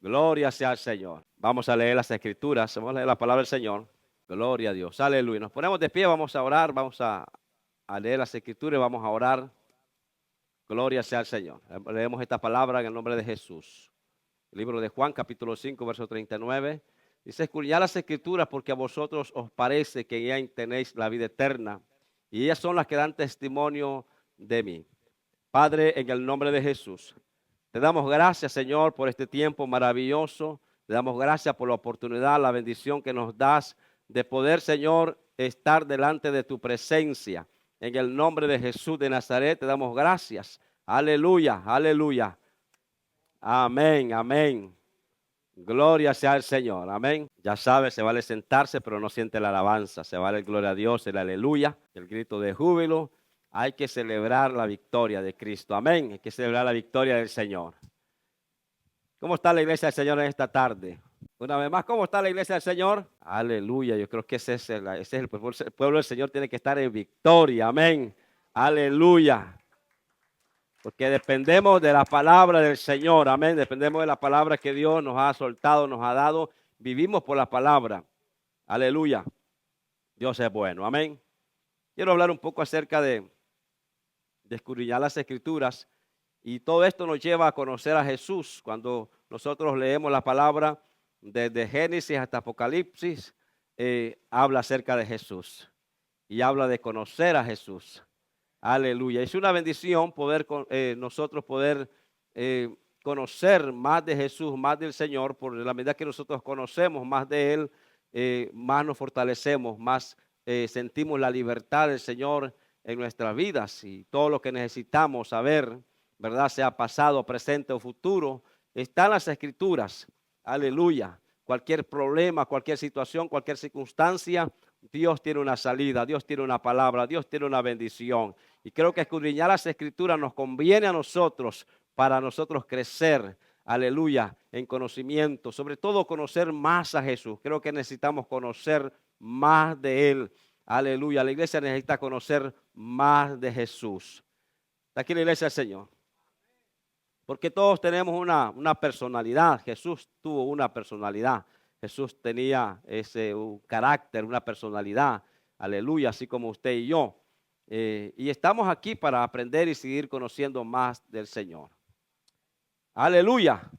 Gloria sea al Señor. Vamos a leer las Escrituras, vamos a leer la palabra del Señor. Gloria a Dios. Aleluya. Nos ponemos de pie, vamos a orar, vamos a leer las Escrituras y vamos a orar. Gloria sea al Señor. Leemos esta palabra en el nombre de Jesús. El libro de Juan, capítulo 5, verso 39. Dice: escudriñad las Escrituras porque a vosotros os parece que ya tenéis la vida eterna. Y ellas son las que dan testimonio de mí. Padre, en el nombre de Jesús, te damos gracias, Señor, por este tiempo maravilloso. Te damos gracias por la oportunidad, la bendición que nos das de poder, Señor, estar delante de tu presencia. En el nombre de Jesús de Nazaret, te damos gracias. Aleluya, aleluya. Amén, amén. Gloria sea al Señor, amén. Ya sabe, se vale sentarse, pero no siente la alabanza. Se vale el gloria a Dios, el aleluya, el grito de júbilo. Hay que celebrar la victoria de Cristo, amén. Hay que celebrar la victoria del Señor. ¿Cómo está la iglesia del Señor en esta tarde? Una vez más, ¿cómo está la iglesia del Señor? Aleluya, yo creo que ese es el pueblo del Señor, tiene que estar en victoria, amén. Aleluya. Porque dependemos de la palabra del Señor, amén. Dependemos de la palabra que Dios nos ha soltado, nos ha dado. Vivimos por la palabra. Aleluya. Dios es bueno, amén. Quiero hablar un poco acerca de escudriñar las Escrituras. Y todo esto nos lleva a conocer a Jesús. Cuando nosotros leemos la palabra desde Génesis hasta Apocalipsis, habla acerca de Jesús. Y habla de conocer a Jesús. Aleluya. Es una bendición poder nosotros poder conocer más de Jesús, más del Señor, por la medida que nosotros conocemos más de Él, más nos fortalecemos, más sentimos la libertad del Señor en nuestras vidas y todo lo que necesitamos saber, ¿verdad? Sea pasado, presente o futuro, está en las Escrituras. Aleluya. Cualquier problema, cualquier situación, cualquier circunstancia, Dios tiene una salida, Dios tiene una palabra, Dios tiene una bendición. Y creo que escudriñar las Escrituras nos conviene a nosotros para nosotros crecer, aleluya, en conocimiento, sobre todo conocer más a Jesús. Creo que necesitamos conocer más de Él. Aleluya, la iglesia necesita conocer más de Jesús. Está aquí la iglesia del Señor. Porque todos tenemos una personalidad. Jesús tuvo una personalidad. Jesús tenía un carácter, una personalidad. Aleluya, así como usted y yo. Y estamos aquí para aprender y seguir conociendo más del Señor. Aleluya.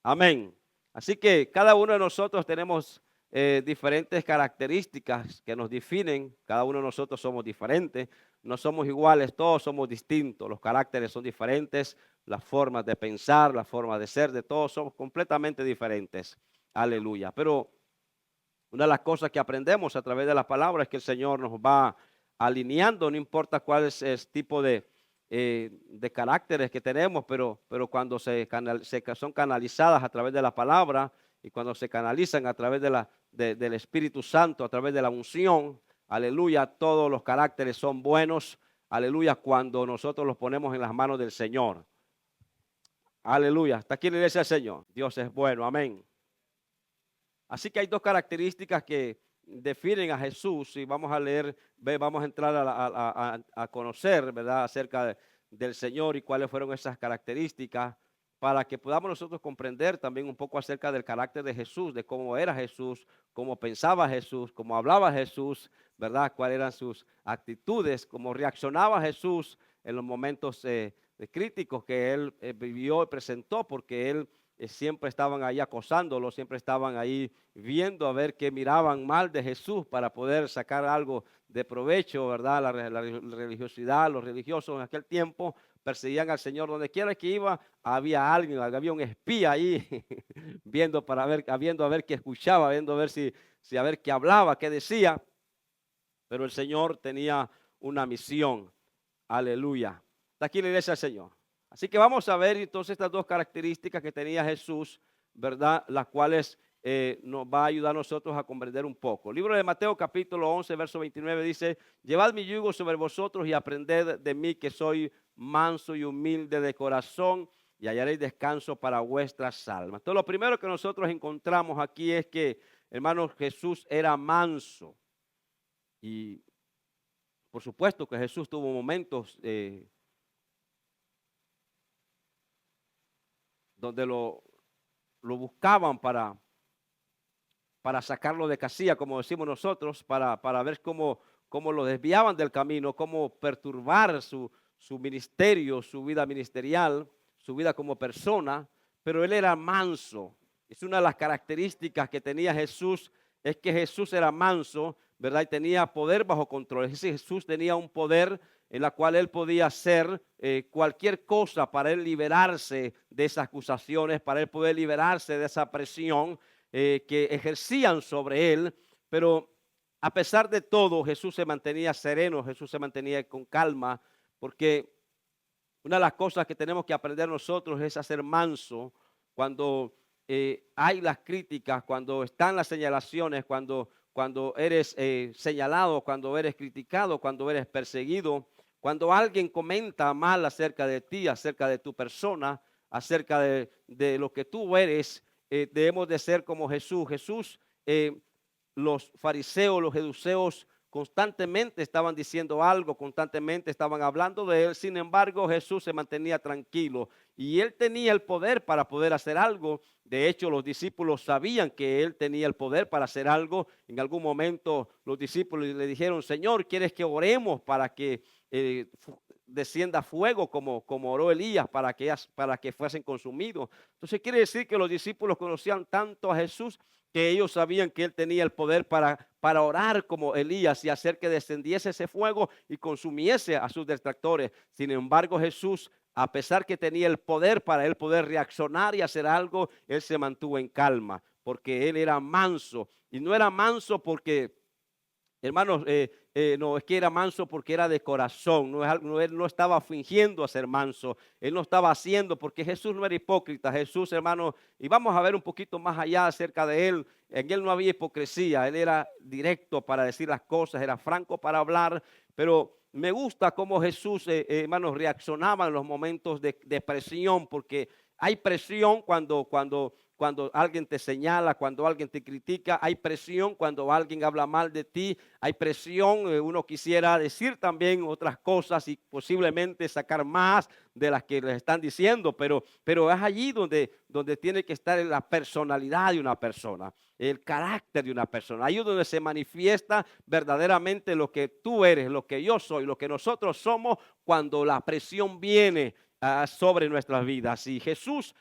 Amén. Así que cada uno de nosotros tenemos diferentes características que nos definen. Cada uno de nosotros somos diferentes. No somos iguales, todos somos distintos. Los caracteres son diferentes. Las formas de pensar, la forma de ser de todos somos completamente diferentes. Aleluya. Pero una de las cosas que aprendemos a través de la palabra es que el Señor nos va alineando, no importa cuál es el tipo de caracteres que tenemos, pero cuando son canalizadas a través de la palabra y cuando se canalizan a través del Espíritu Santo, a través de la unción, aleluya, todos los caracteres son buenos, aleluya, cuando nosotros los ponemos en las manos del Señor. Aleluya, está aquí la iglesia del Señor. Dios es bueno, amén. Así que hay dos características que definen a Jesús y vamos a leer, vamos a entrar a conocer, ¿verdad?, acerca del Señor y cuáles fueron esas características para que podamos nosotros comprender también un poco acerca del carácter de Jesús, de cómo era Jesús, cómo pensaba Jesús, cómo hablaba Jesús, ¿verdad?, cuáles eran sus actitudes, cómo reaccionaba Jesús en los momentos críticos que él vivió y presentó, porque él siempre estaban ahí acosándolo, siempre estaban ahí viendo a ver qué miraban mal de Jesús para poder sacar algo de provecho, ¿verdad? La religiosidad, los religiosos en aquel tiempo perseguían al Señor donde quiera que iba, había alguien, había un espía ahí viendo para ver, viendo a ver qué escuchaba, viendo a ver si a ver qué hablaba, qué decía. Pero el Señor tenía una misión. Aleluya. Está aquí la iglesia del Señor. Así que vamos a ver entonces estas dos características que tenía Jesús, ¿verdad? Las cuales nos va a ayudar a nosotros a comprender un poco. Libro de Mateo capítulo 11, verso 29 dice: llevad mi yugo sobre vosotros y aprended de mí, que soy manso y humilde de corazón, y hallaréis descanso para vuestras almas. Entonces lo primero que nosotros encontramos aquí es que, hermanos, Jesús era manso. Y por supuesto que Jesús tuvo momentos donde lo buscaban para sacarlo de casilla, como decimos nosotros, para ver cómo lo desviaban del camino, cómo perturbar su ministerio, su vida ministerial, su vida como persona, pero él era manso. Es una de las características que tenía Jesús, es que Jesús era manso, ¿verdad? Y tenía poder bajo control. Es decir, Jesús tenía un poder en la cual él podía hacer cualquier cosa para él liberarse de esas acusaciones, para él poder liberarse de esa presión que ejercían sobre él, pero a pesar de todo, Jesús se mantenía sereno, Jesús se mantenía con calma, porque una de las cosas que tenemos que aprender nosotros es a ser manso cuando hay las críticas, cuando están las señalaciones, cuando eres señalado, cuando eres criticado, cuando eres perseguido, cuando alguien comenta mal acerca de ti, acerca de tu persona, acerca de lo que tú eres. Debemos de ser como Jesús. Jesús, los fariseos, los saduceos constantemente estaban diciendo algo, constantemente estaban hablando de él. Sin embargo, Jesús se mantenía tranquilo y él tenía el poder para poder hacer algo. De hecho, los discípulos sabían que él tenía el poder para hacer algo. En algún momento los discípulos le dijeron: Señor, ¿quieres que oremos para que descienda fuego como oró Elías para que fuesen consumidos? Entonces quiere decir que los discípulos conocían tanto a Jesús que ellos sabían que él tenía el poder para orar como Elías y hacer que descendiese ese fuego y consumiese a sus detractores. Sin embargo, Jesús, a pesar que tenía el poder para él poder reaccionar y hacer algo, él se mantuvo en calma, porque él era manso. Y no era manso porque, hermanos, no es que era manso porque era de corazón, él no estaba fingiendo ser manso, él no estaba haciendo, porque Jesús no era hipócrita. Jesús, hermano, y vamos a ver un poquito más allá acerca de él. En él no había hipocresía, él era directo para decir las cosas, era franco para hablar, pero me gusta cómo Jesús, hermanos, reaccionaba en los momentos de presión, porque hay presión cuando alguien te señala, cuando alguien te critica, hay presión cuando alguien habla mal de ti, hay presión, uno quisiera decir también otras cosas y posiblemente sacar más de las que les están diciendo, pero es allí donde tiene que estar la personalidad de una persona, el carácter de una persona. Ahí es donde se manifiesta verdaderamente lo que tú eres, lo que yo soy, lo que nosotros somos cuando la presión viene sobre nuestras vidas. Y Jesús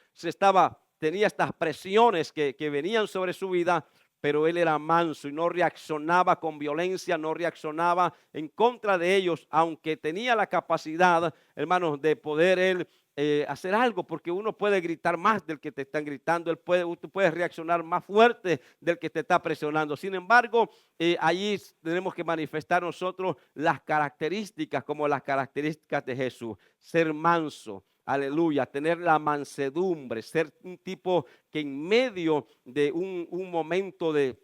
tenía estas presiones que venían sobre su vida, pero él era manso y no reaccionaba con violencia, no reaccionaba en contra de ellos, aunque tenía la capacidad, hermanos, de poder él hacer algo, porque uno puede gritar más del que te están gritando, tú puedes reaccionar más fuerte del que te está presionando. Sin embargo, allí tenemos que manifestar nosotros las características, como las características de Jesús: ser manso, aleluya, tener la mansedumbre, ser un tipo que en medio de un momento de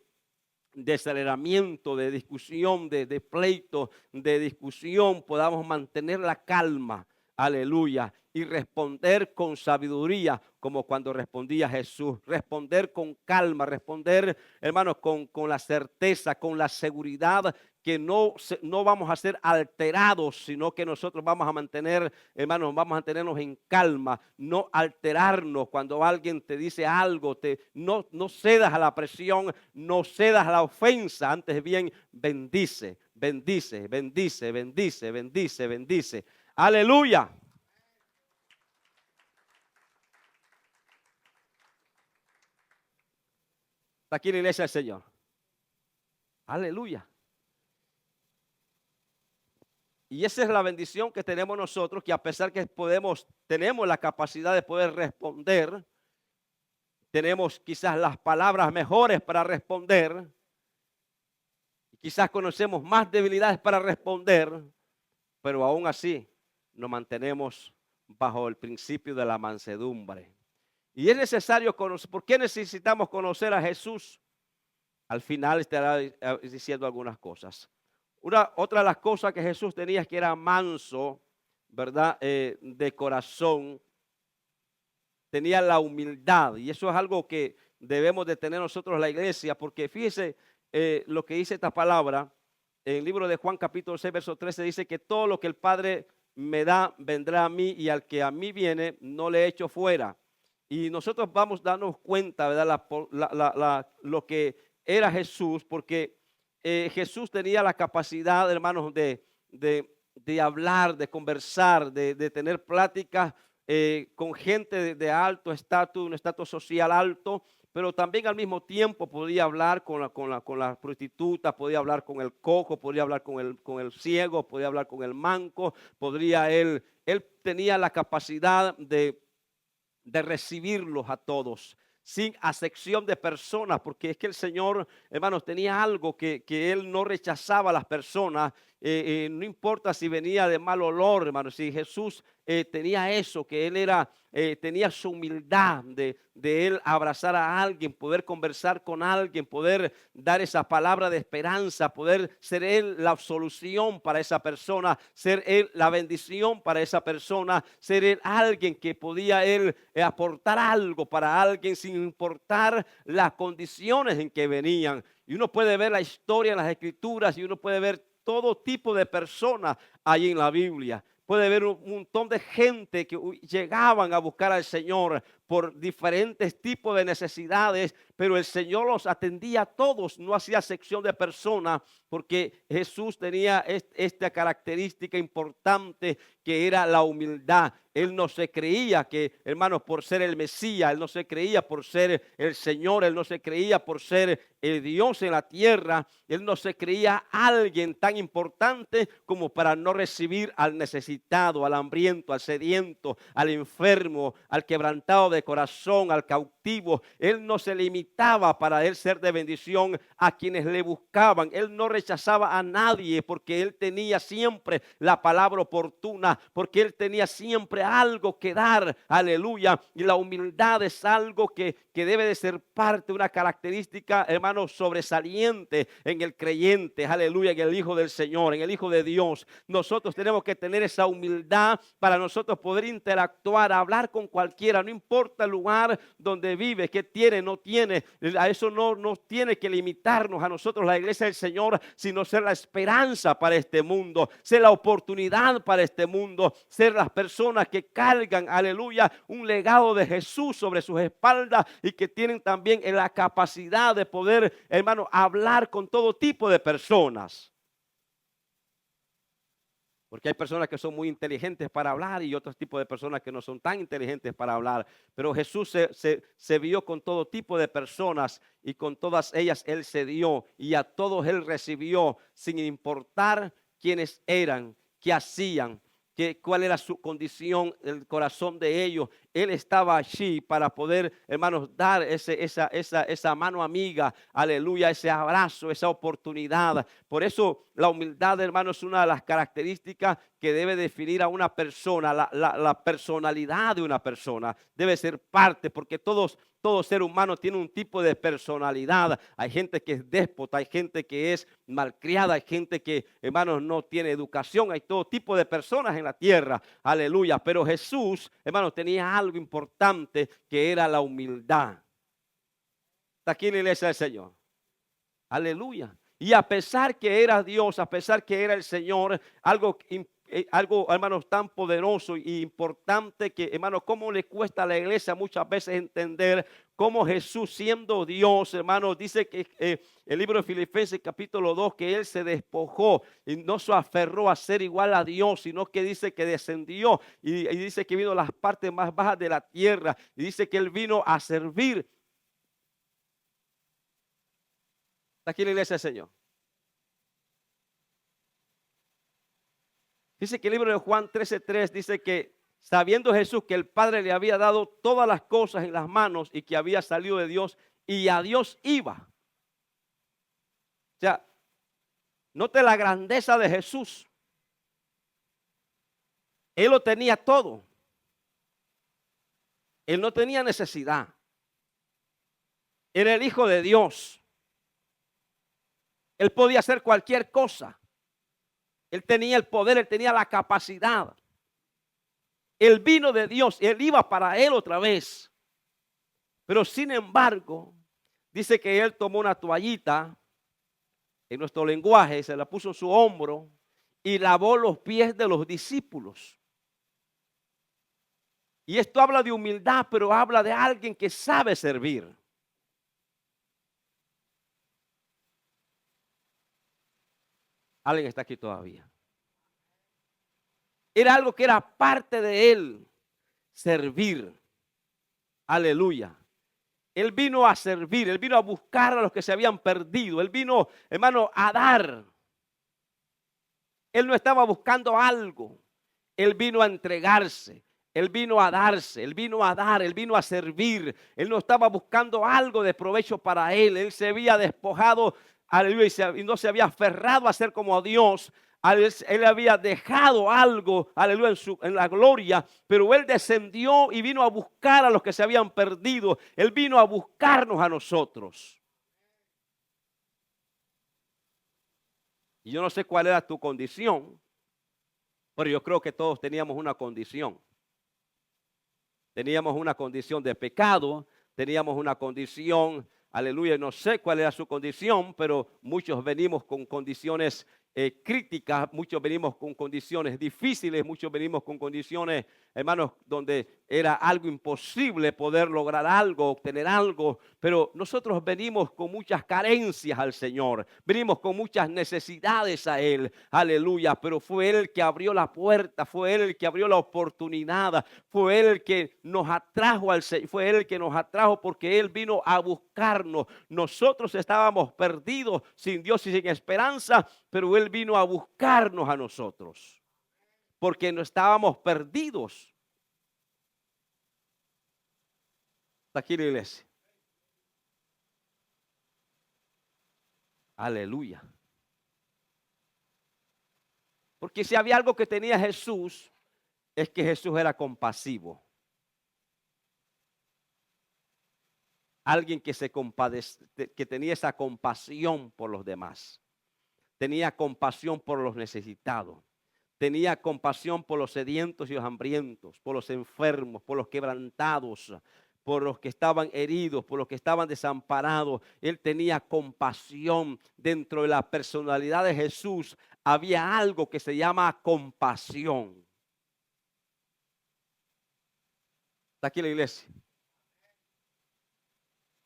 aceleramiento, de discusión, de pleito, de discusión, podamos mantener la calma, aleluya, y responder con sabiduría, como cuando respondía Jesús. Responder con calma, responder, hermanos, con la certeza, con la seguridad que no vamos a ser alterados, sino que nosotros vamos a mantener, hermanos, vamos a mantenernos en calma, no alterarnos cuando alguien te dice algo. No cedas a la presión, no cedas a la ofensa, antes bien bendice, bendice, bendice, bendice, bendice, bendice. Aleluya. Está aquí la iglesia del Señor. Aleluya. Y esa es la bendición que tenemos nosotros, que a pesar que tenemos la capacidad de poder responder, tenemos quizás las palabras mejores para responder, y quizás conocemos más debilidades para responder, pero aún así nos mantenemos bajo el principio de la mansedumbre. Y es necesario conocer. ¿Por qué necesitamos conocer a Jesús? Al final estará diciendo algunas cosas. Otra de las cosas que Jesús tenía es que era manso, ¿verdad? De corazón. Tenía la humildad, y eso es algo que debemos de tener nosotros la iglesia, porque fíjese lo que dice esta palabra. En el libro de Juan capítulo 6, verso 13 dice que todo lo que el Padre me da vendrá a mí, y al que a mí viene no le echo fuera. Y nosotros vamos a darnos cuenta, ¿verdad? Lo que era Jesús, porque Jesús tenía la capacidad, hermanos, de hablar, de conversar, de tener pláticas con gente de alto estatus, un estatus social alto, pero también al mismo tiempo podía hablar con la prostituta, podía hablar con el cojo, podía hablar con el ciego, podía hablar con el manco, él tenía la capacidad de recibirlos a todos, sin acepción de personas, porque es que el Señor, hermanos, tenía algo que Él no rechazaba a las personas, no importa si venía de mal olor, hermanos, si Jesús tenía eso, que Él tenía su humildad de Él abrazar a alguien, poder conversar con alguien, poder dar esa palabra de esperanza, poder ser Él la solución para esa persona, ser Él la bendición para esa persona, ser Él alguien que podía Él aportar algo para alguien sin importar las condiciones en que venían. Y uno puede ver la historia en las Escrituras y uno puede ver todo tipo de personas ahí en la Biblia. Puede ver un montón de gente que llegaban a buscar al Señor por diferentes tipos de necesidades, pero el Señor los atendía a todos, no hacía sección de personas, porque Jesús tenía esta característica importante que era la humildad. Él no se creía que, hermanos, por ser el Mesías, Él no se creía por ser el Señor, Él no se creía por ser el Dios en la tierra, Él no se creía alguien tan importante como para no recibir al necesitado, al hambriento, al sediento, al enfermo, al quebrantado de corazón, al cautivo. Él no se limitaba para Él ser de bendición a quienes le buscaban. Él no rechazaba a nadie porque Él tenía siempre la palabra oportuna, porque Él tenía siempre algo que dar, aleluya. Y la humildad es algo que debe de ser parte, una característica, hermano, sobresaliente en el creyente, aleluya, en el Hijo del Señor, en el Hijo de Dios. Nosotros tenemos que tener esa humildad para nosotros poder interactuar, hablar con cualquiera, no importa el lugar donde vive, qué tiene, no tiene. A eso no tiene que limitarnos a nosotros, la iglesia del Señor, sino ser la esperanza para este mundo, ser la oportunidad para este mundo, ser las personas que cargan, aleluya, un legado de Jesús sobre sus espaldas y que tienen también la capacidad de poder, hermano, hablar con todo tipo de personas. Porque hay personas que son muy inteligentes para hablar y otros tipos de personas que no son tan inteligentes para hablar. Pero Jesús se vio con todo tipo de personas y con todas ellas Él se dio y a todos Él recibió sin importar quiénes eran, qué hacían, cuál era su condición, el corazón de ellos. Él estaba allí para poder, hermanos, dar esa mano amiga, aleluya, ese abrazo, esa oportunidad. Por eso la humildad, hermanos, es una de las características que debe definir a una persona, la personalidad de una persona. Debe ser parte, porque todo ser humano tiene un tipo de personalidad. Hay gente que es déspota, hay gente que es malcriada, hay gente que, hermanos, no tiene educación. Hay todo tipo de personas en la tierra, aleluya. Pero Jesús, hermanos, tenía algo importante que era la humildad. Está aquí en la iglesia del Señor. Aleluya. Y a pesar que era Dios, a pesar que era el Señor, algo, hermanos, tan poderoso e importante que, hermanos, cómo le cuesta a la iglesia muchas veces entender cómo Jesús, siendo Dios, hermanos, dice que el libro de Filipenses capítulo 2, que Él se despojó y no se aferró a ser igual a Dios, sino que dice que descendió y dice que vino a las partes más bajas de la tierra y dice que Él vino a servir. Aquí en la iglesia del Señor. Dice que el libro de Juan 13:3 dice que sabiendo Jesús que el Padre le había dado todas las cosas en las manos y que había salido de Dios y a Dios iba. O sea, note la grandeza de Jesús. Él lo tenía todo. Él no tenía necesidad. Era el Hijo de Dios. Él podía hacer cualquier cosa. Él tenía el poder, él tenía la capacidad. Él vino de Dios, él iba para él otra vez. Pero sin embargo, dice que él tomó una toallita, en nuestro lenguaje, se la puso en su hombro y lavó los pies de los discípulos. Y esto habla de humildad, pero habla de alguien que sabe servir. Alguien está aquí todavía. Era algo que era parte de él, servir. Aleluya. Él vino a servir, él vino a buscar a los que se habían perdido. Él vino, hermano, a dar. Él no estaba buscando algo. Él vino a entregarse. Él vino a darse, él vino a dar, él vino a servir. Él no estaba buscando algo de provecho para él. Él se había despojado, aleluya, y no se había aferrado a ser como Dios. Él había dejado algo, aleluya, en la gloria, pero él descendió y vino a buscar a los que se habían perdido. Él vino a buscarnos a nosotros. Y yo no sé cuál era tu condición, pero yo creo que todos teníamos una condición. Teníamos una condición de pecado, teníamos una condición, aleluya, no sé cuál era su condición, pero muchos venimos con condiciones críticas, muchos venimos con condiciones difíciles, muchos venimos con condiciones, hermanos, donde era algo imposible poder lograr algo, obtener algo, pero nosotros venimos con muchas carencias al Señor, venimos con muchas necesidades a Él, aleluya, pero fue Él el que abrió la puerta, fue Él el que abrió la oportunidad, fue Él el que nos atrajo al Señor, fue Él el que nos atrajo porque Él vino a buscarnos. Nosotros estábamos perdidos, sin Dios y sin esperanza, pero Él vino a buscarnos a nosotros, porque no estábamos perdidos. Está aquí la iglesia. Aleluya. Porque si había algo que tenía Jesús, es que Jesús era compasivo. Alguien que se compadece, que tenía esa compasión por los demás. Tenía compasión por los necesitados. Tenía compasión por los sedientos y los hambrientos, por los enfermos, por los quebrantados, por los que estaban heridos, por los que estaban desamparados. Él tenía compasión. Dentro de la personalidad de Jesús había algo que se llama compasión. Está aquí la iglesia.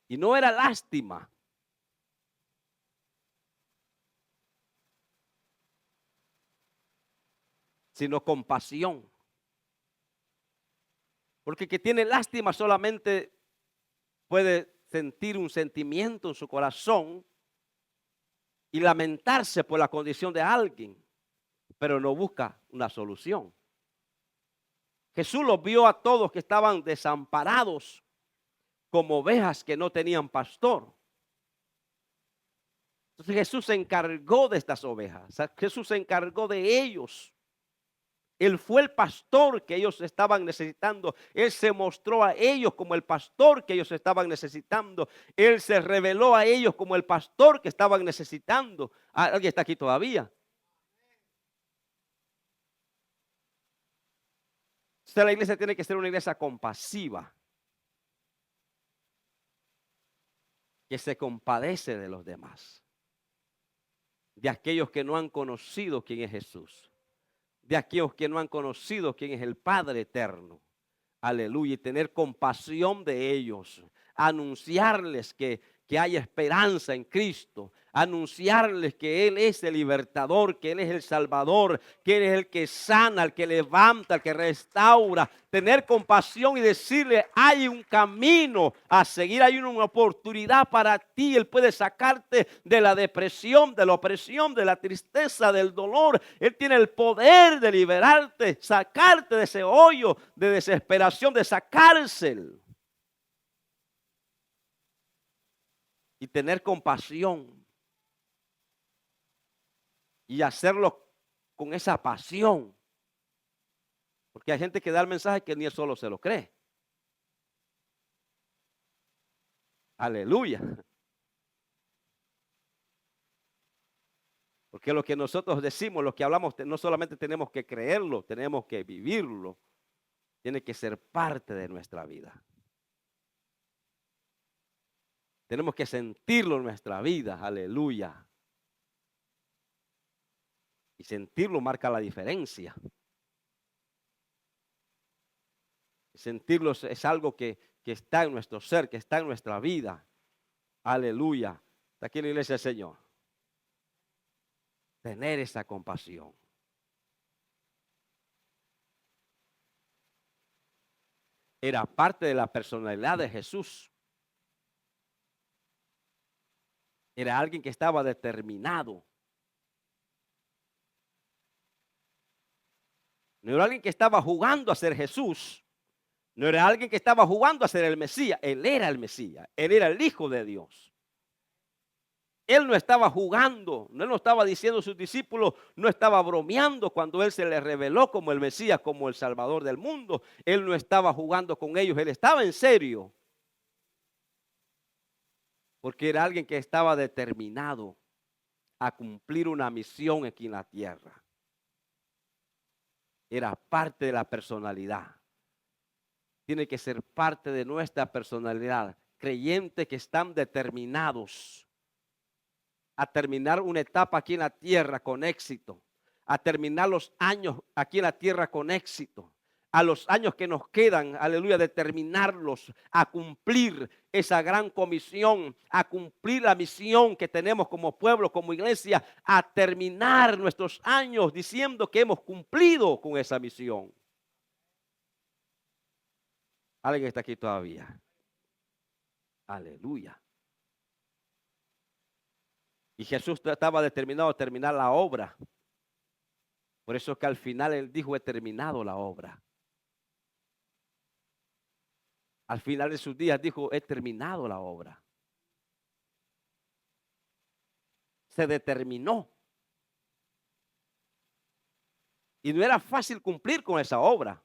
Y no era lástima. Sino compasión. Porque el que tiene lástima solamente puede sentir un sentimiento en su corazón y lamentarse por la condición de alguien, pero no busca una solución. Jesús los vio a todos que estaban desamparados como ovejas que no tenían pastor. Entonces Jesús se encargó de estas ovejas. Jesús se encargó de ellos. Él fue el pastor que ellos estaban necesitando. Él se mostró a ellos como el pastor que ellos estaban necesitando. Él se reveló a ellos como el pastor que estaban necesitando. ¿Alguien está aquí todavía? Entonces la iglesia tiene que ser una iglesia compasiva, que se compadece de los demás, de aquellos que no han conocido quién es Jesús, de aquellos que no han conocido quién es el Padre eterno. Aleluya, y tener compasión de ellos, anunciarles que hay esperanza en Cristo, anunciarles que Él es el libertador, que Él es el salvador, que Él es el que sana, el que levanta, el que restaura. Tener compasión y decirle, hay un camino a seguir, hay una oportunidad para ti. Él puede sacarte de la depresión, de la opresión, de la tristeza, del dolor. Él tiene el poder de liberarte, sacarte de ese hoyo de desesperación, de esa cárcel. Y tener compasión y hacerlo con esa pasión. Porque hay gente que da el mensaje que ni él solo se lo cree. Aleluya. Porque lo que nosotros decimos, lo que hablamos, no solamente tenemos que creerlo, tenemos que vivirlo. Tiene que ser parte de nuestra vida. Tenemos que sentirlo en nuestra vida. Aleluya. Y sentirlo marca la diferencia. sentirlo es algo que está en nuestro ser, que está en nuestra vida. Aleluya. Está aquí en la iglesia del Señor. Tener esa compasión. Era parte de la personalidad de Jesús. Era alguien que estaba determinado. No era alguien que estaba jugando a ser Jesús. No era alguien que estaba jugando a ser el Mesías. Él era el Mesías. Él era el Hijo de Dios. Él no estaba jugando, él no estaba diciendo a sus discípulos, no estaba bromeando cuando él se les reveló como el Mesías, como el Salvador del mundo. Él no estaba jugando con ellos, él estaba en serio. Porque era alguien que estaba determinado a cumplir una misión aquí en la tierra. Era parte de la personalidad. Tiene que ser parte de nuestra personalidad. Creyentes que están determinados a terminar una etapa aquí en la tierra con éxito, a terminar los años aquí en la tierra con éxito, a los años que nos quedan, aleluya, de terminarlos, a cumplir esa gran comisión, a cumplir la misión que tenemos como pueblo, como iglesia, a terminar nuestros años diciendo que hemos cumplido con esa misión. ¿Alguien está aquí todavía? Aleluya. Y Jesús estaba determinado a terminar la obra. Por eso es que al final él dijo, he terminado la obra. Al final de sus días dijo, he terminado la obra. Se determinó. Y no era fácil cumplir con esa obra.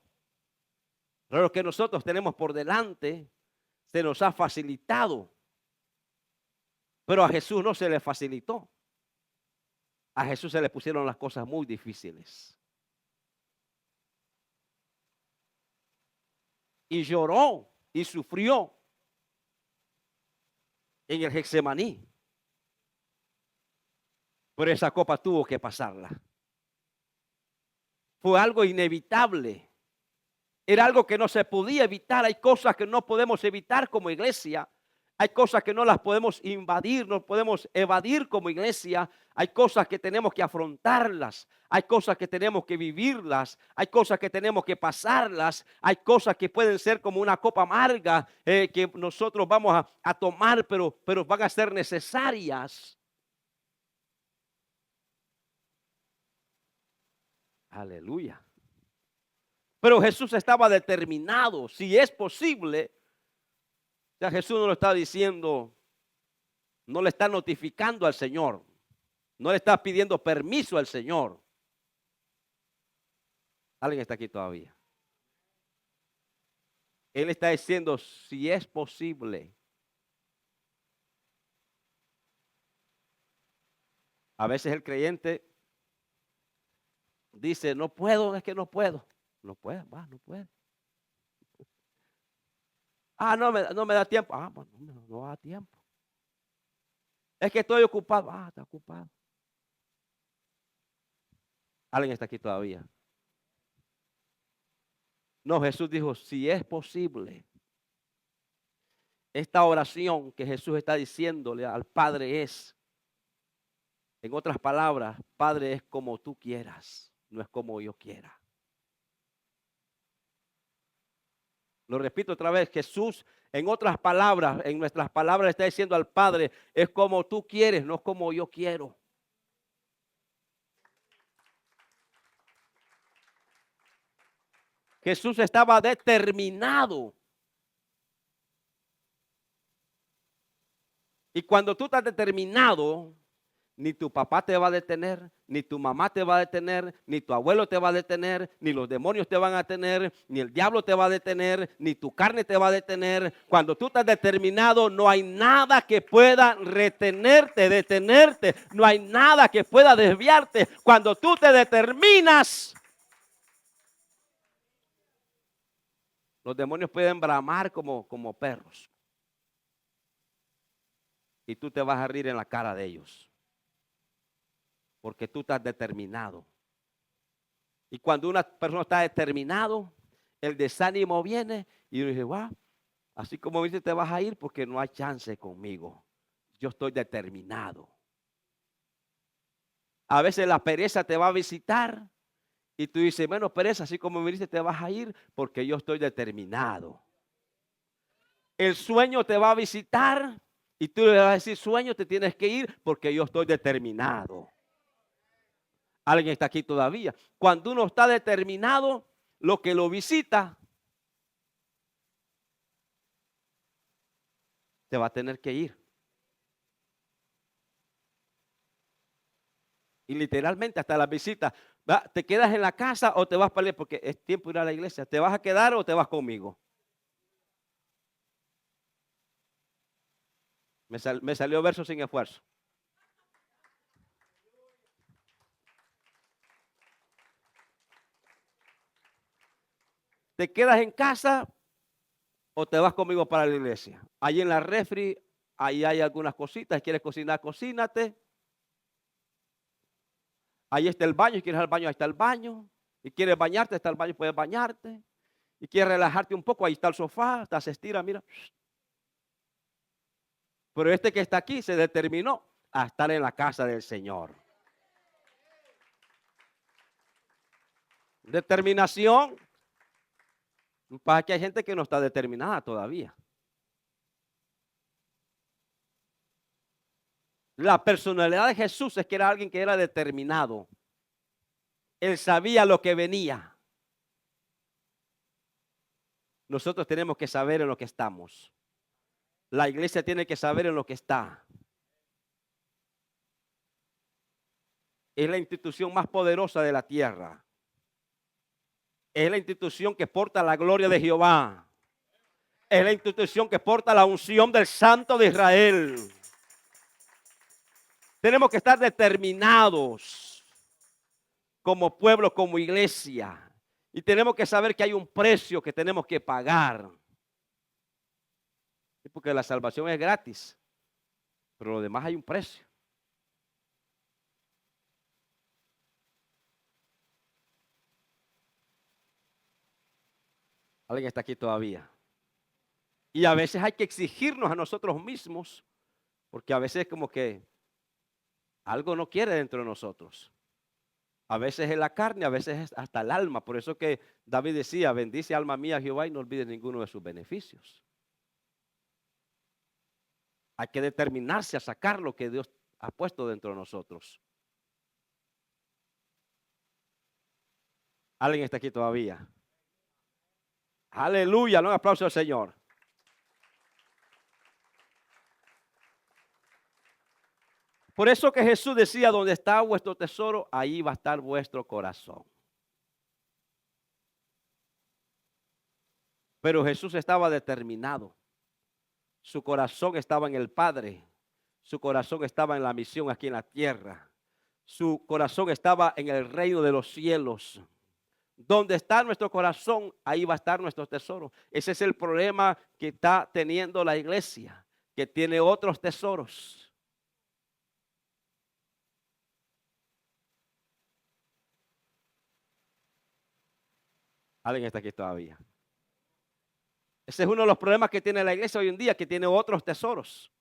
Pero lo que nosotros tenemos por delante se nos ha facilitado. Pero a Jesús no se le facilitó. A Jesús se le pusieron las cosas muy difíciles. Y lloró y sufrió en el Getsemaní. Pero esa copa tuvo que pasarla. Fue algo inevitable. Era algo que no se podía evitar. Hay cosas que no podemos evitar como iglesia. Hay cosas que no las podemos invadir, no podemos evadir como iglesia. Hay cosas que tenemos que afrontarlas. Hay cosas que tenemos que vivirlas. Hay cosas que tenemos que pasarlas. Hay cosas que pueden ser como una copa amarga que nosotros vamos a tomar, pero van a ser necesarias. Aleluya. Pero Jesús estaba determinado, si es posible. Ya Jesús no lo está diciendo, no le está notificando al Señor, no le está pidiendo permiso al Señor. ¿Alguien está aquí todavía? Él está diciendo, si es posible. A veces el creyente dice, no puedo, es que no puedo. No puede, no puede. No me da tiempo. Bueno, no da tiempo. Es que estoy ocupado. Está ocupado. ¿Alguien está aquí todavía? No, Jesús dijo, si es posible. Esta oración que Jesús está diciéndole al Padre es, en otras palabras, Padre, es como tú quieras, no es como yo quiera. Lo repito otra vez, Jesús, en otras palabras, en nuestras palabras, está diciendo al Padre, es como tú quieres, no es como yo quiero. Jesús estaba determinado. Y cuando tú estás determinado, ni tu papá te va a detener, ni tu mamá te va a detener, ni tu abuelo te va a detener, ni los demonios te van a detener, ni el diablo te va a detener, ni tu carne te va a detener. Cuando tú estás determinado, no hay nada que pueda retenerte, detenerte. No hay nada que pueda desviarte. Cuando tú te determinas, los demonios pueden bramar como perros. Y tú te vas a reír en la cara de ellos. Porque tú estás determinado. Y cuando una persona está determinado, el desánimo viene y uno dice, wow, así como dice, te vas a ir porque no hay chance conmigo. Yo estoy determinado. A veces la pereza te va a visitar y tú dices, bueno, pereza, así como me dice, te vas a ir porque yo estoy determinado. El sueño te va a visitar y tú le vas a decir, sueño, te tienes que ir porque yo estoy determinado. Alguien está aquí todavía. Cuando uno está determinado, lo que lo visita, te va a tener que ir. Y literalmente hasta las visitas, ¿te quedas en la casa o te vas para allá? Porque es tiempo de ir a la iglesia. ¿Te vas a quedar o te vas conmigo? Me salió verso sin esfuerzo. ¿Te quedas en casa o te vas conmigo para la iglesia? Allí en la refri, ahí hay algunas cositas. ¿Quieres cocinar? Cocínate. Ahí está el baño. Si quieres al baño, ahí está el baño. Si quieres bañarte, está el baño, puedes bañarte. Y quieres relajarte un poco, ahí está el sofá, hasta se estira, mira. Pero este que está aquí se determinó a estar en la casa del Señor. Determinación. Para que hay gente que no está determinada todavía. La personalidad de Jesús es que era alguien que era determinado. Él sabía lo que venía. Nosotros tenemos que saber en lo que estamos. La iglesia tiene que saber en lo que está. Es la institución más poderosa de la tierra. Es la institución que porta la gloria de Jehová. Es la institución que porta la unción del Santo de Israel. Tenemos que estar determinados como pueblo, como iglesia. Y tenemos que saber que hay un precio que tenemos que pagar. Porque la salvación es gratis, pero lo demás hay un precio. Alguien está aquí todavía. Y a veces hay que exigirnos a nosotros mismos, porque a veces como que algo no quiere dentro de nosotros. A veces es la carne, a veces es hasta el alma. Por eso que David decía, bendice alma mía Jehová y no olvides ninguno de sus beneficios. Hay que determinarse a sacar lo que Dios ha puesto dentro de nosotros. Alguien está aquí todavía. Aleluya, un aplauso al Señor. Por eso que Jesús decía, donde está vuestro tesoro, ahí va a estar vuestro corazón. Pero Jesús estaba determinado. Su corazón estaba en el Padre. Su corazón estaba en la misión aquí en la tierra. Su corazón estaba en el reino de los cielos. Donde está nuestro corazón, ahí va a estar nuestro tesoro. Ese es el problema que está teniendo la iglesia, que tiene otros tesoros. Alguien está aquí todavía. Ese es uno de los problemas que tiene la iglesia hoy en día, que tiene otros tesoros.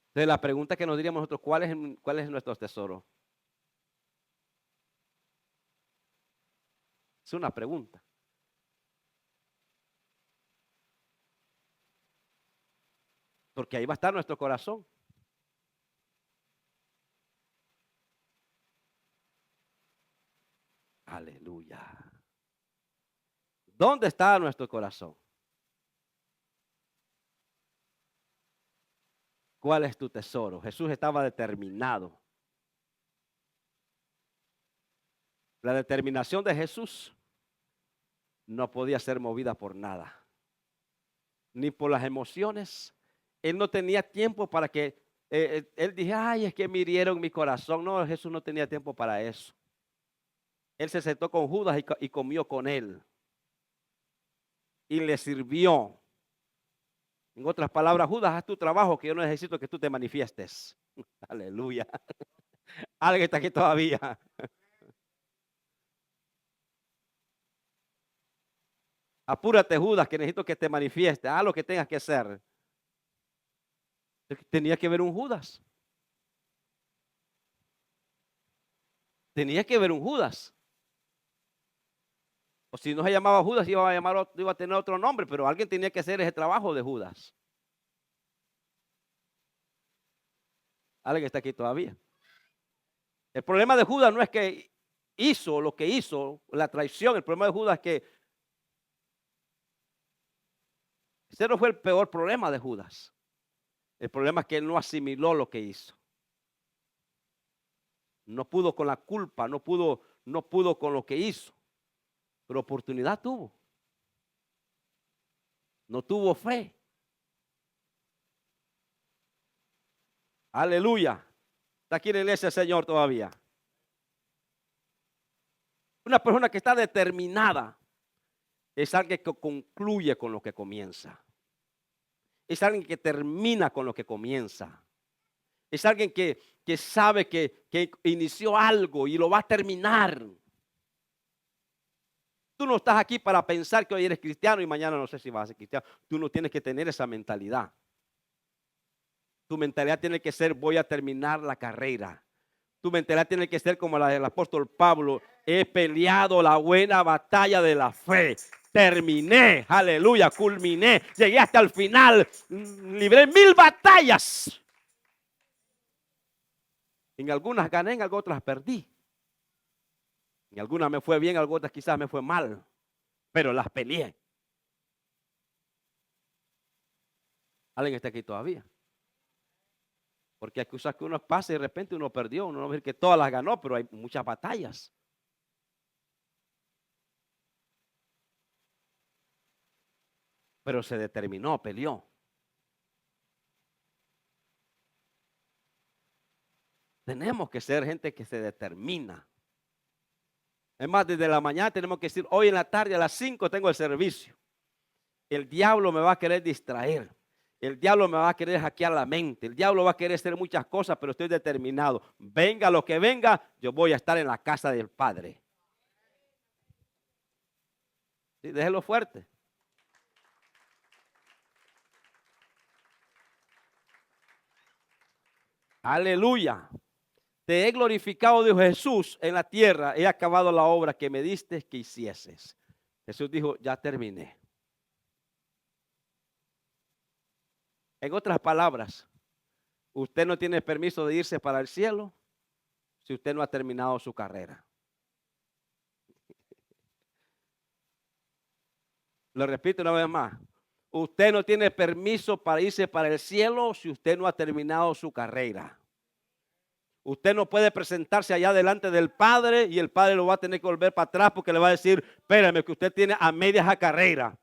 Entonces la pregunta que nos diríamos nosotros, ¿cuál es nuestro tesoro? Es una pregunta. Porque ahí va a estar nuestro corazón. Aleluya. ¿Dónde está nuestro corazón? ¿Cuál es tu tesoro? Jesús estaba determinado. La determinación de Jesús no podía ser movida por nada, ni por las emociones. Él no tenía tiempo para que, él dije, ay, es que me hirieron mi corazón. No, Jesús no tenía tiempo para eso. Él se sentó con Judas y comió con él. Y le sirvió. En otras palabras, Judas, haz tu trabajo que yo no necesito que tú te manifiestes. Aleluya. Alguien está aquí todavía. Apúrate, Judas, que necesito que te manifieste. Haz lo que tengas que hacer. Tenía que ver un Judas. Tenía que ver un Judas. O si no se llamaba Judas, iba a tener otro nombre, pero alguien tenía que hacer ese trabajo de Judas. Alguien está aquí todavía. El problema de Judas no es que hizo lo que hizo, la traición. El problema de Judas es que ese no fue el peor problema de Judas. El problema es que él no asimiló lo que hizo. No pudo con la culpa, no pudo con lo que hizo. Pero oportunidad tuvo. No tuvo fe. Aleluya. Está aquí en la iglesia el Señor todavía. Una persona que está determinada es alguien que concluye con lo que comienza. Es alguien que termina con lo que comienza. Es alguien que sabe que inició algo y lo va a terminar. Tú no estás aquí para pensar que hoy eres cristiano y mañana no sé si vas a ser cristiano. Tú no tienes que tener esa mentalidad. Tu mentalidad tiene que ser: voy a terminar la carrera. Tu mentalidad tiene que ser como la del apóstol Pablo: he peleado la buena batalla de la fe. Terminé, aleluya, culminé, llegué hasta el final, libré 1000 batallas. En algunas gané, en otras perdí. En algunas me fue bien, en otras quizás me fue mal, pero las peleé. ¿Alguien está aquí todavía? Porque hay cosas que uno pasa y de repente uno perdió. Uno no ve que todas las ganó, pero hay muchas batallas. Pero se determinó, peleó. Tenemos que ser gente que se determina. Es más, desde la mañana tenemos que decir: hoy en la tarde a las 5 tengo el servicio. El diablo me va a querer distraer. El diablo me va a querer hackear la mente. El diablo va a querer hacer muchas cosas, pero estoy determinado. Venga lo que venga, yo voy a estar en la casa del Padre. ¿Sí? Déjelo fuerte. Aleluya. Te he glorificado, dijo Jesús, en la tierra. He acabado la obra que me diste que hicieses. Jesús dijo: ya terminé. En otras palabras, usted no tiene permiso de irse para el cielo si usted no ha terminado su carrera. Lo repito una vez más. Usted no tiene permiso para irse para el cielo si usted no ha terminado su carrera. Usted no puede presentarse allá delante del Padre y el Padre lo va a tener que volver para atrás porque le va a decir: espérame, que usted tiene a medias la carrera.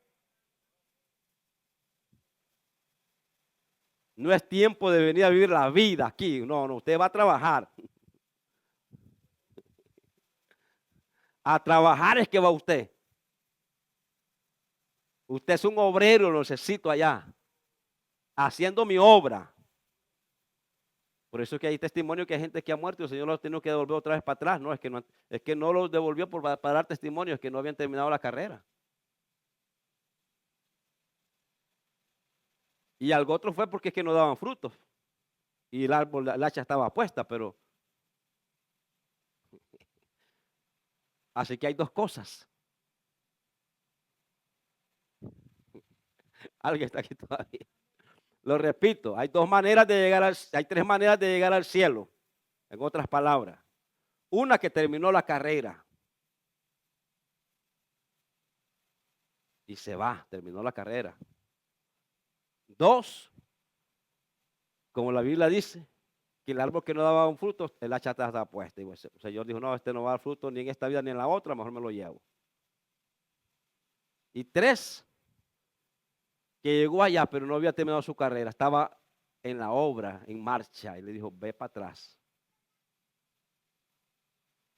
No es tiempo de venir a vivir la vida aquí. No, no, usted va a trabajar. A trabajar es que va usted. Usted es un obrero, lo necesito allá, haciendo mi obra. Por eso es que hay testimonio que hay gente que ha muerto y el Señor los ha tenido que devolver otra vez para atrás. No, es que no los devolvió para dar testimonio, es que no habían terminado la carrera. Y algo otro fue porque es que no daban frutos. Y el árbol, la hacha estaba puesta, pero así que hay dos cosas. Alguien está aquí todavía. Lo repito, hay tres maneras de llegar al cielo. En otras palabras, una que terminó la carrera y se va, terminó la carrera. Dos, como la Biblia dice, que el árbol que no daba un fruto, el hacha estaba puesta. Y el Señor dijo: no, este no va a dar fruto ni en esta vida ni en la otra, mejor me lo llevo. Y tres, que llegó allá, pero no había terminado su carrera, estaba en la obra, en marcha, y le dijo: ve para atrás,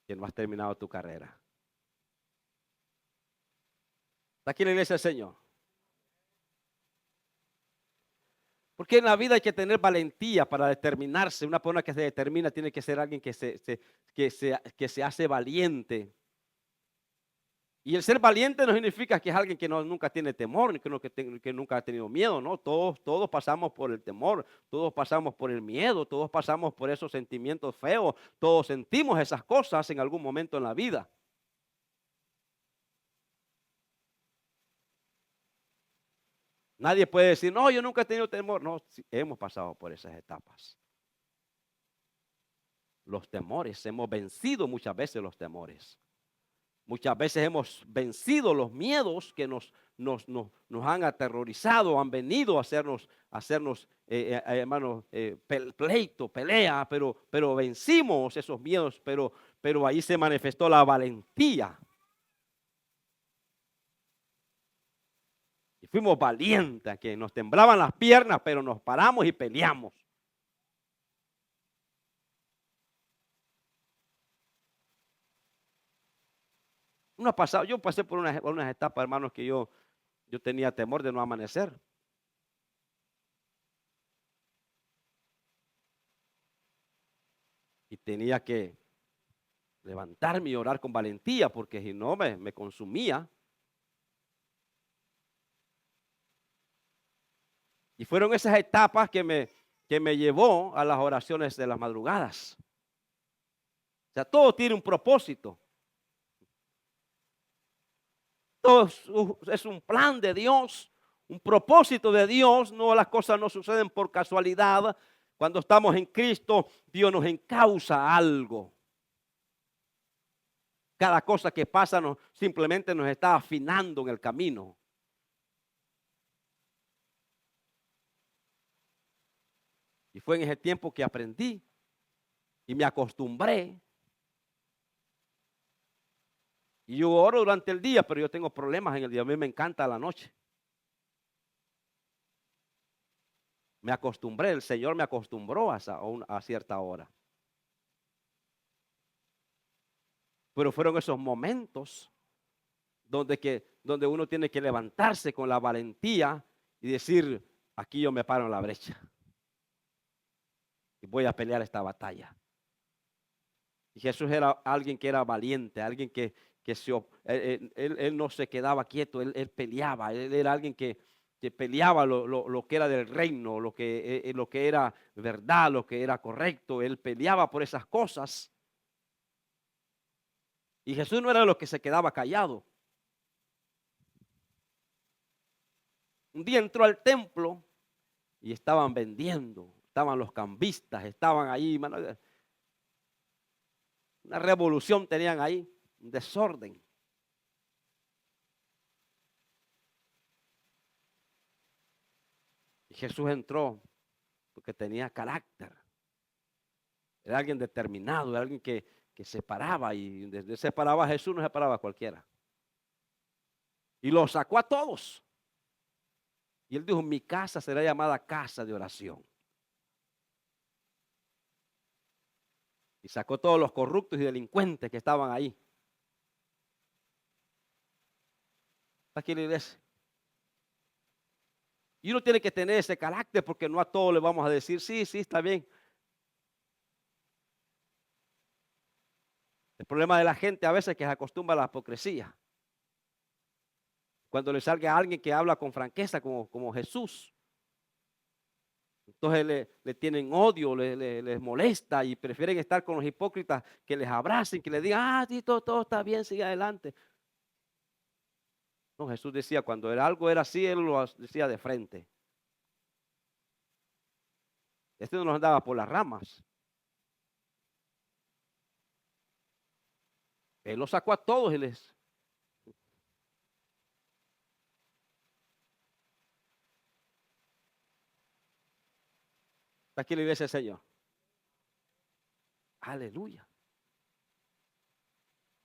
que no has terminado tu carrera. ¿Está aquí en la iglesia del Señor? Porque en la vida hay que tener valentía para determinarse. Una persona que se determina tiene que ser alguien que se hace valiente. Y el ser valiente no significa que es alguien que nunca tiene temor, ni que nunca ha tenido miedo, ¿no? Todos pasamos por el temor, todos pasamos por el miedo, todos pasamos por esos sentimientos feos, todos sentimos esas cosas en algún momento en la vida. Nadie puede decir, no, yo nunca he tenido temor. No, sí, hemos pasado por esas etapas. Los temores, hemos vencido muchas veces los temores. Muchas veces hemos vencido los miedos que nos han aterrorizado, han venido a hacernos hermanos, pleito, pelea, pero vencimos esos miedos, pero ahí se manifestó la valentía. Y fuimos valientes, que nos temblaban las piernas, pero nos paramos y peleamos. Yo pasé por unas etapas, hermanos, que yo tenía temor de no amanecer. Y tenía que levantarme y orar con valentía, porque si no me consumía. Y fueron esas etapas que me llevó a las oraciones de las madrugadas. O sea, todo tiene un propósito. Todo es un plan de Dios, un propósito de Dios. No, las cosas no suceden por casualidad. Cuando estamos en Cristo, Dios nos encausa algo. Cada cosa que pasa simplemente nos está afinando en el camino. Y fue en ese tiempo que aprendí y me acostumbré. Y yo oro durante el día, pero yo tengo problemas en el día. A mí me encanta la noche. Me acostumbré, el Señor me acostumbró a cierta hora. Pero fueron esos momentos donde uno tiene que levantarse con la valentía y decir, aquí yo me paro en la brecha. Y voy a pelear esta batalla. Y Jesús era alguien que era valiente, alguien él no se quedaba quieto, él peleaba, él era alguien que peleaba lo que era del reino, lo que era verdad, lo que era correcto, él peleaba por esas cosas. Y Jesús no era de los que se quedaba callado. Un día entró al templo y estaban vendiendo, estaban los cambistas, estaban ahí, una revolución tenían ahí, un desorden. Y Jesús entró porque tenía carácter. Era alguien determinado, era alguien que se paraba, y desde se paraba a Jesús, no se paraba a cualquiera. Y los sacó a todos. Y él dijo, mi casa será llamada casa de oración. Y sacó todos los corruptos y delincuentes que estaban ahí. ¿Está aquí la iglesia? Y uno tiene que tener ese carácter, porque no a todos le vamos a decir, sí, está bien. El problema de la gente a veces es que se acostumbra a la hipocresía. Cuando le salga a alguien que habla con franqueza como Jesús, entonces le tienen odio, les molesta y prefieren estar con los hipócritas que les abracen, que les digan, sí, todo está bien, sigue adelante. No, Jesús decía, cuando algo era así, él lo decía de frente. Este no nos andaba por las ramas. Él los sacó a todos y les... Está aquí la iglesia del Señor. Aleluya.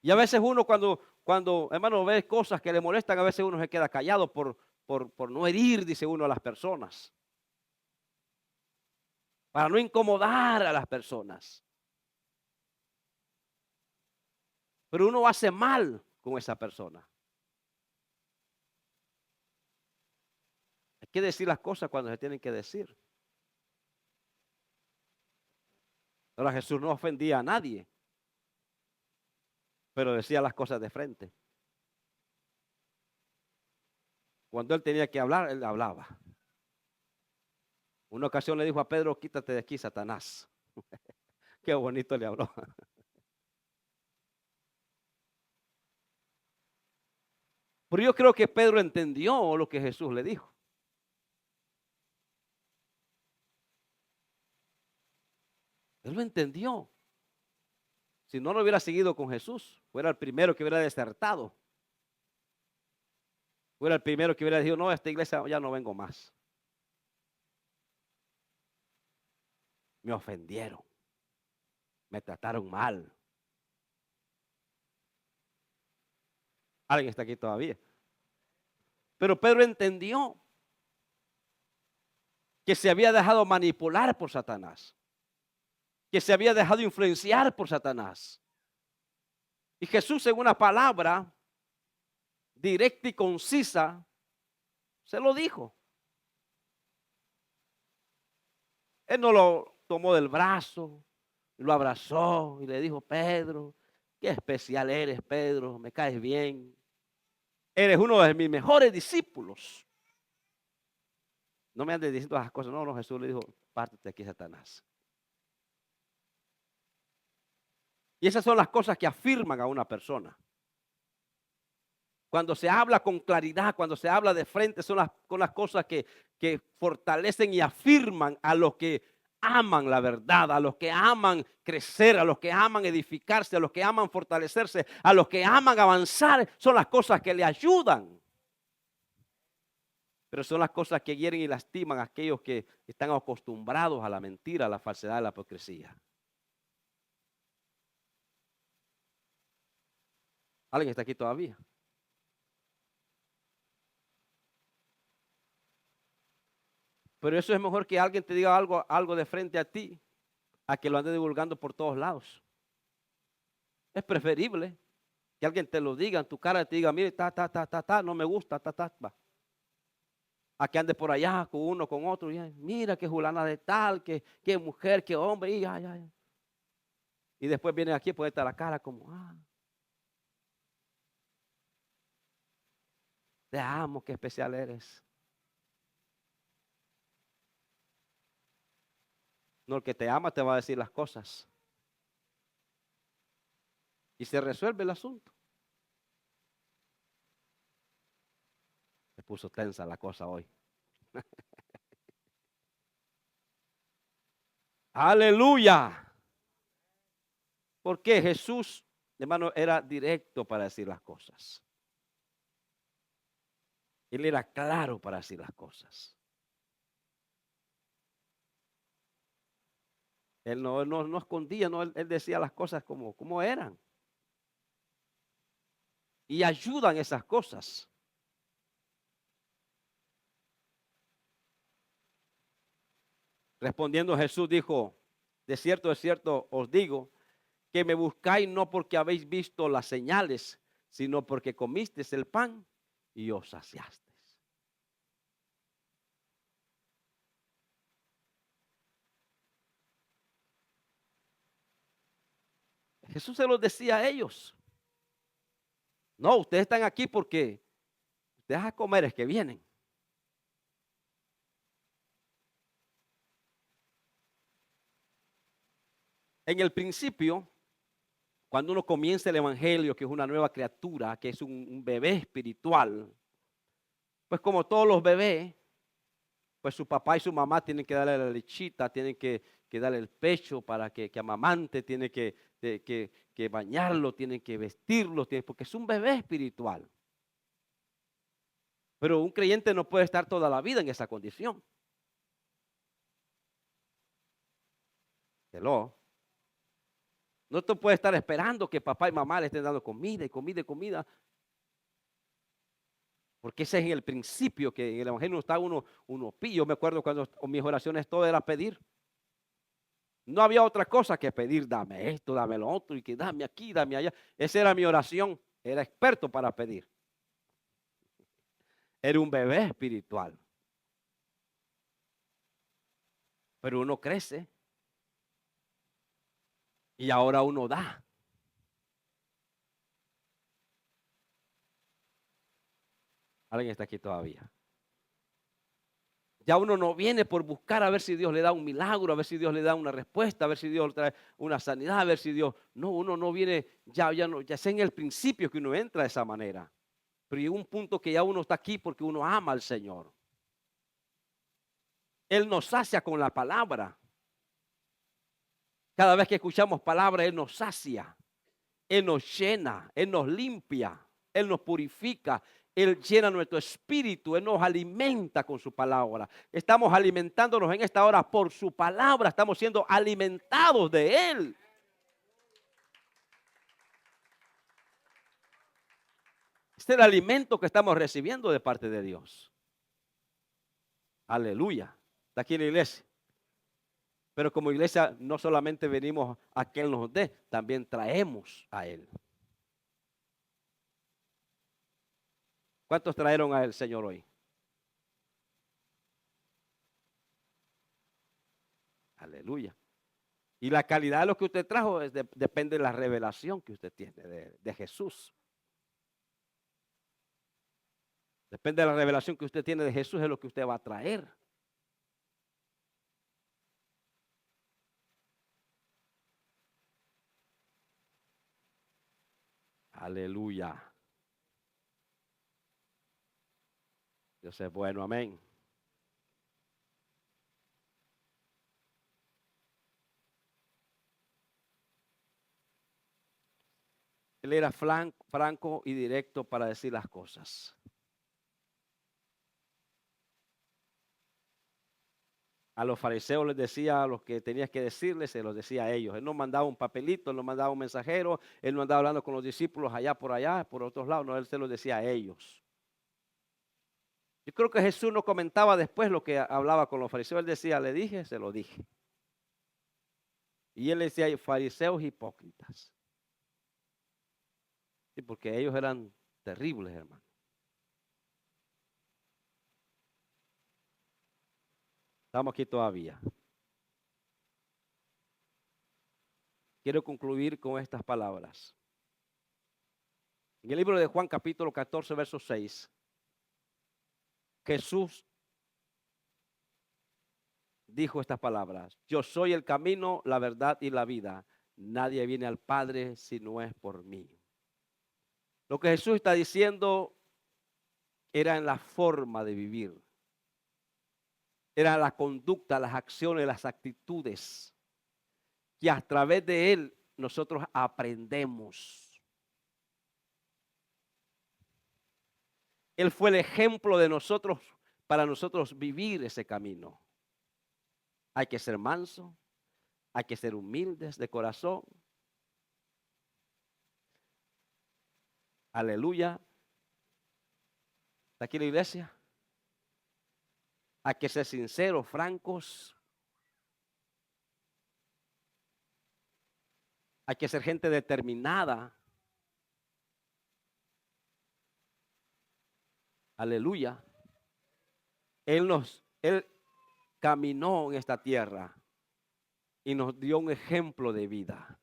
Y a veces uno cuando hermano, ve cosas que le molestan, a veces uno se queda callado por no herir, dice uno, a las personas. Para no incomodar a las personas. Pero uno hace mal con esa persona. Hay que decir las cosas cuando se tienen que decir. Ahora Jesús no ofendía a nadie, pero decía las cosas de frente. Cuando él tenía que hablar, él hablaba. Una ocasión le dijo a Pedro, quítate de aquí, Satanás. Qué bonito le habló. Pero yo creo que Pedro entendió lo que Jesús le dijo. Él lo entendió. Si no, lo hubiera seguido con Jesús. Fuera el primero que hubiera desertado. Fuera el primero que hubiera dicho, no, a esta iglesia ya no vengo más. Me ofendieron. Me trataron mal. Alguien está aquí todavía. Pero Pedro entendió que se había dejado manipular por Satanás. Que se había dejado influenciar por Satanás. Y Jesús en una palabra directa y concisa se lo dijo. Él no lo tomó del brazo, lo abrazó y le dijo, Pedro, qué especial eres, Pedro, me caes bien. Eres uno de mis mejores discípulos. No me andes diciendo esas cosas. No, no, Jesús le dijo, pártate aquí, Satanás. Y esas son las cosas que afirman a una persona. Cuando se habla con claridad, cuando se habla de frente, son las cosas que fortalecen y afirman a los que aman la verdad, a los que aman crecer, a los que aman edificarse, a los que aman fortalecerse, a los que aman avanzar. Son las cosas que le ayudan. Pero son las cosas que hieren y lastiman a aquellos que están acostumbrados a la mentira, a la falsedad, a la hipocresía. ¿Alguien está aquí todavía? Pero eso es mejor que alguien te diga algo de frente a ti, a que lo ande divulgando por todos lados. Es preferible que alguien te lo diga en tu cara y te diga, mire, no me gusta, va. A que ande por allá con uno, con otro, y mira que fulana de tal, que mujer, que hombre, y ya. Y después viene aquí, puede estar la cara como, te amo, qué especial eres. No, el que te ama te va a decir las cosas. Y se resuelve el asunto. Se puso tensa la cosa hoy. Aleluya. Porque Jesús, hermano, era directo para decir las cosas. Él era claro para decir las cosas. Él no escondía, no, él decía las cosas como eran. Y ayudan esas cosas. Respondiendo Jesús dijo, de cierto os digo, que me buscáis no porque habéis visto las señales, sino porque comisteis el pan y os saciasteis. Jesús se los decía a ellos. No, ustedes están aquí porque ustedes a comer es que vienen. En el principio, cuando uno comienza el evangelio, que es una nueva criatura, que es un bebé espiritual, pues como todos los bebés, pues su papá y su mamá tienen que darle la lechita, tienen que darle el pecho para que amamante, tienen que bañarlo, tienen que vestirlo, porque es un bebé espiritual. Pero un creyente no puede estar toda la vida en esa condición. Hello. No te puedes estar esperando que papá y mamá le estén dando comida y comida y comida. Porque ese es el principio, que en el evangelio está uno pide. Yo me acuerdo cuando mis oraciones todo era pedir. No había otra cosa que pedir, dame esto, dame lo otro, y que dame aquí, dame allá. Esa era mi oración. Era experto para pedir. Era un bebé espiritual. Pero uno crece Y ahora uno da. Alguien está aquí todavía. Ya uno no viene por buscar a ver si Dios le da un milagro, a ver si Dios le da una respuesta, a ver si Dios le trae una sanidad, a ver si Dios. No, uno no viene, ya sea en el principio que uno entra de esa manera. Pero llega un punto que ya uno está aquí porque uno ama al Señor. Él nos sacia con la palabra. Cada vez que escuchamos palabra, Él nos sacia. Él nos llena, Él nos limpia, Él nos purifica, Él llena nuestro espíritu, Él nos alimenta con su palabra. Estamos alimentándonos en esta hora por su palabra, estamos siendo alimentados de Él. Este es el alimento que estamos recibiendo de parte de Dios. Aleluya. Está aquí en la iglesia. Pero como iglesia no solamente venimos a que Él nos dé, también traemos a Él. ¿Cuántos trajeron a Él, Señor, hoy? Aleluya. Y la calidad de lo que usted trajo depende de la revelación que usted tiene de Jesús. Depende de la revelación que usted tiene de Jesús, es lo que usted va a traer. Aleluya. Dios es bueno, amén. Él era franco y directo para decir las cosas. A los fariseos les decía a los que tenías que decirles, se los decía a ellos. Él no mandaba un papelito, él no mandaba un mensajero, él no andaba hablando con los discípulos allá, por otros lados, no, él se los decía a ellos. Yo creo que Jesús no comentaba después lo que hablaba con los fariseos, él decía, le dije, se lo dije. Y él decía, fariseos hipócritas. Sí, porque ellos eran terribles, hermano. Estamos aquí todavía. Quiero concluir con estas palabras. En el libro de Juan capítulo 14, verso 6, Jesús dijo estas palabras. Yo soy el camino, la verdad y la vida. Nadie viene al Padre si no es por mí. Lo que Jesús está diciendo era en la forma de vivir. Era la conducta, las acciones, las actitudes. Que a través de él nosotros aprendemos. Él fue el ejemplo de nosotros para nosotros vivir ese camino. Hay que ser manso, hay que ser humildes de corazón. Aleluya. ¿Está aquí la iglesia? Hay que ser sinceros, francos. Hay que ser gente determinada. Aleluya. Él caminó en esta tierra y nos dio un ejemplo de vida.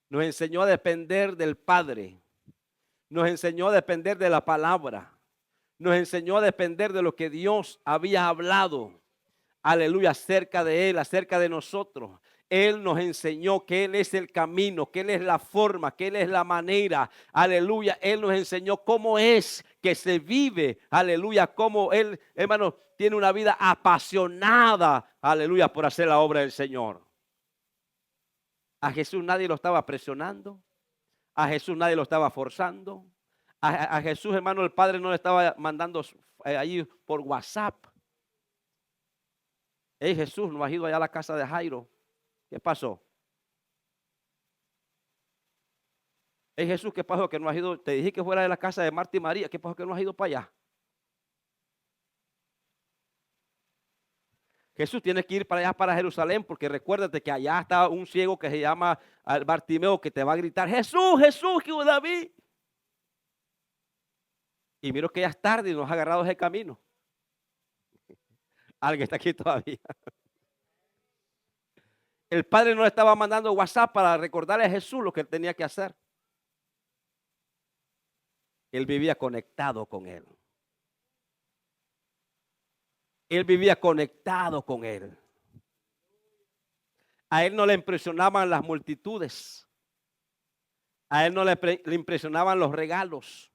Nos enseñó a depender del Padre. Nos enseñó a depender de la palabra. Nos enseñó a depender de lo que Dios había hablado. Aleluya, acerca de Él, acerca de nosotros. Él nos enseñó que Él es el camino, que Él es la forma, que Él es la manera. Aleluya, Él nos enseñó cómo es que se vive. Aleluya, cómo Él, hermano, tiene una vida apasionada. Aleluya, por hacer la obra del Señor. A Jesús nadie lo estaba presionando. A Jesús nadie lo estaba forzando. A Jesús, hermano, el Padre no le estaba mandando ahí por WhatsApp. Hey, Jesús, no has ido allá a la casa de Jairo. ¿Qué pasó? Hey, Jesús, ¿qué pasó? Que no has ido. Te dije que fuera de la casa de Marta y María. ¿Qué pasó que no has ido para allá? Jesús tiene que ir para allá, para Jerusalén, porque recuérdate que allá está un ciego que se llama Bartimeo, que te va a gritar, Jesús, Jesús, hijo de David. Y miro que ya es tarde y nos ha agarrado ese camino. Alguien está aquí todavía. El padre no le estaba mandando WhatsApp para recordarle a Jesús lo que él tenía que hacer. Él vivía conectado con él. Él vivía conectado con él. A él no le impresionaban las multitudes. A él no le impresionaban los regalos.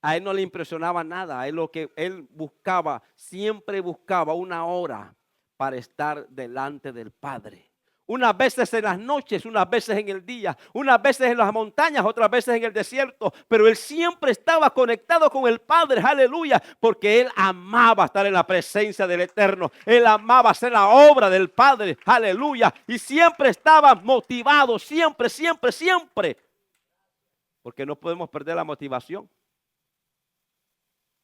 A él no le impresionaba nada. A él lo que él buscaba, siempre buscaba una hora para estar delante del Padre. Unas veces en las noches, unas veces en el día, unas veces en las montañas, otras veces en el desierto. Pero él siempre estaba conectado con el Padre, aleluya, porque él amaba estar en la presencia del Eterno. Él amaba hacer la obra del Padre, aleluya. Y siempre estaba motivado, siempre, siempre, siempre. Porque no podemos perder la motivación.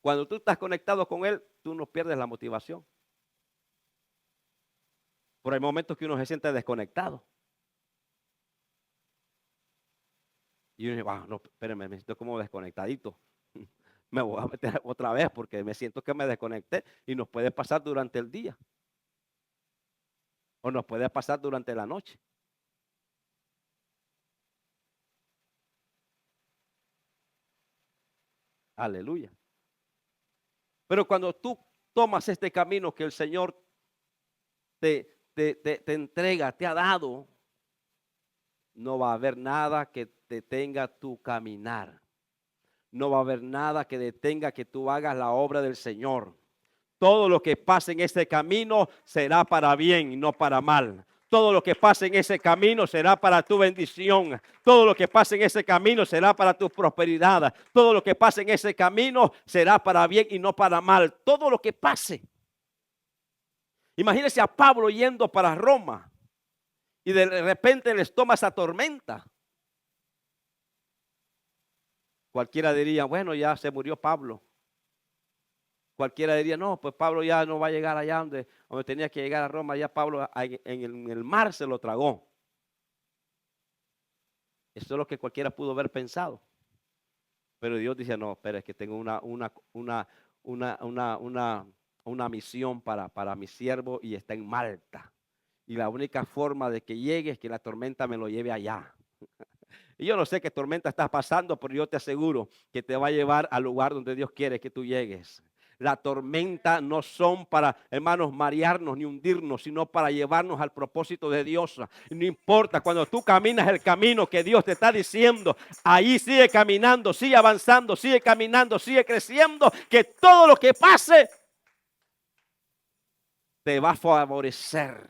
Cuando tú estás conectado con Él, tú no pierdes la motivación. Pero hay momentos que uno se siente desconectado. Y uno dice, no, espérame, me siento como desconectadito. Me voy a meter otra vez porque me siento que me desconecté. Y nos puede pasar durante el día. O nos puede pasar durante la noche. Aleluya. Pero cuando tú tomas este camino que el Señor te entrega, te ha dado, no va a haber nada que detenga tu caminar. No va a haber nada que detenga que tú hagas la obra del Señor. Todo lo que pase en ese camino será para bien y no para mal. Todo lo que pase en ese camino será para tu bendición. Todo lo que pase en ese camino será para tu prosperidad. Todo lo que pase en ese camino será para bien y no para mal. Todo lo que pase. Imagínese a Pablo yendo para Roma y de repente les toma esa tormenta. Cualquiera diría, bueno, ya se murió Pablo. Cualquiera diría, no, pues Pablo ya no va a llegar allá donde tenía que llegar a Roma. Ya Pablo en el mar se lo tragó. Eso es lo que cualquiera pudo haber pensado. Pero Dios dice, no, pero es que tengo una misión para mi siervo y está en Malta. Y la única forma de que llegue es que la tormenta me lo lleve allá. Y yo no sé qué tormenta estás pasando, pero yo te aseguro que te va a llevar al lugar donde Dios quiere que tú llegues. La tormenta no son para, hermanos, marearnos ni hundirnos, sino para llevarnos al propósito de Dios. No importa, cuando tú caminas el camino que Dios te está diciendo, ahí sigue caminando, sigue avanzando, sigue caminando, sigue creciendo, que todo lo que pase te va a favorecer.